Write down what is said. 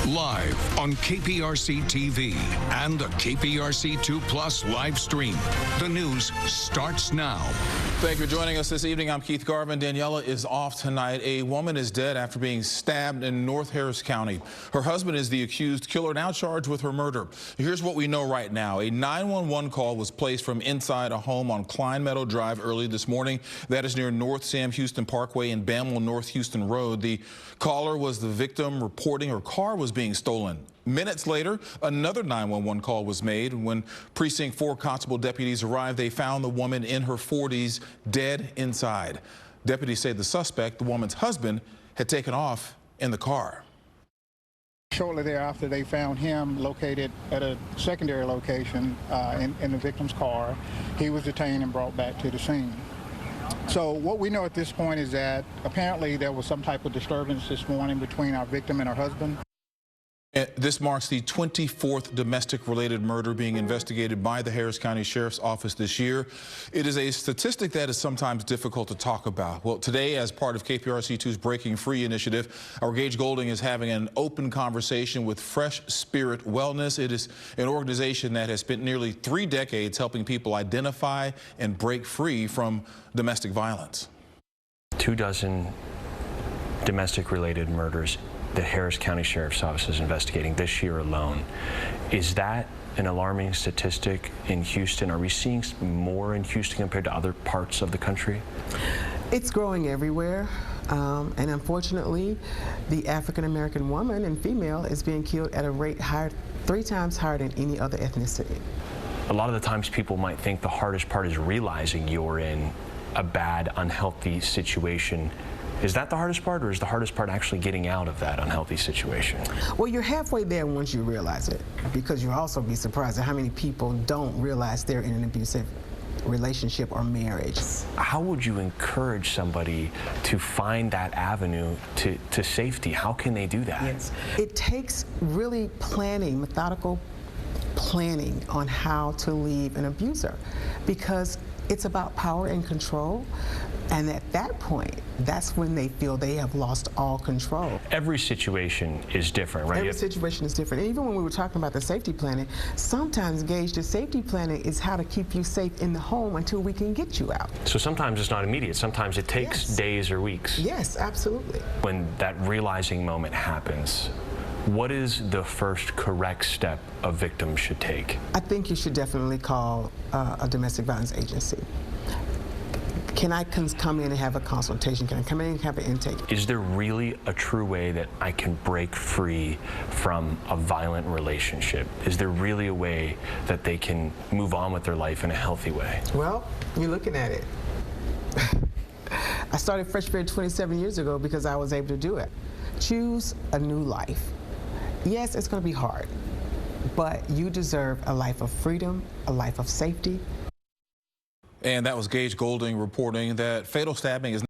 Live on KPRC-TV and the KPRC2 Plus live stream. The news starts now. Thank you for joining us this evening. I'm Keith Garvin. Daniela is off tonight. A woman is dead after being stabbed in North Harris County. Her husband is the accused killer, now charged with her murder. Here's what we know right now. A 911 call was placed from inside a home on Klein Meadow Drive early this morning. That is near North Sam Houston Parkway and Bamwell North Houston Road. The caller was the victim reporting her car was being stolen. Minutes later, another 911 call was made. When Precinct 4 Constable deputies arrived, they found the woman in her 40s dead inside. Deputies say the suspect, the woman's husband, had taken off in the car. Shortly thereafter, they found him located at a secondary location in the victim's car. He was detained and brought back to the scene. So what we know at this point is that apparently there was some type of disturbance this morning between our victim and her husband. This marks the 24th domestic-related murder being investigated by the Harris County Sheriff's Office this year. It is a statistic that is sometimes difficult to talk about. Well, today, as part of KPRC2's Breaking Free initiative, our Gage Goulding is having an open conversation with Fresh Spirit Wellness. It is an organization that has spent nearly 3 decades helping people identify and break free from domestic violence. 24 domestic-related murders that Harris County Sheriff's Office is investigating this year alone. Is that an alarming statistic in Houston? Are we seeing more in Houston compared to other parts of the country? It's growing everywhere, and unfortunately, the African-American woman and female is being killed at a rate 3 times higher than any other ethnicity. A lot of the times people might think the hardest part is realizing you're in a bad, unhealthy situation. Is that the hardest part, or is the hardest part actually getting out of that unhealthy situation? Well, you're halfway there once you realize it, because you'll also be surprised at how many people don't realize they're in an abusive relationship or marriage. How would you encourage somebody to find that avenue to safety? How can they do that? Yes. It takes really planning, methodical planning on how to leave an abuser, because it's about power and control. And at that point, that's when they feel they have lost all control. Every situation is different, right? Every situation is different. And even when we were talking about the safety planning, sometimes, Gage, the safety planning is how to keep you safe in the home until we can get you out. So sometimes it's not immediate. Sometimes it takes days or weeks. Yes, absolutely. When that realizing moment happens, what is the first correct step a victim should take? I think you should definitely call a domestic violence agency. Can I come in and have a consultation? Can I come in and have an intake? Is there really a true way that I can break free from a violent relationship? Is there really a way that they can move on with their life in a healthy way? Well, you're looking at it. I started Fresh Spirit 27 years ago because I was able to do it. Choose a new life. Yes, it's going to be hard, but you deserve a life of freedom, a life of safety. And that was Gage Goulding reporting that fatal stabbing is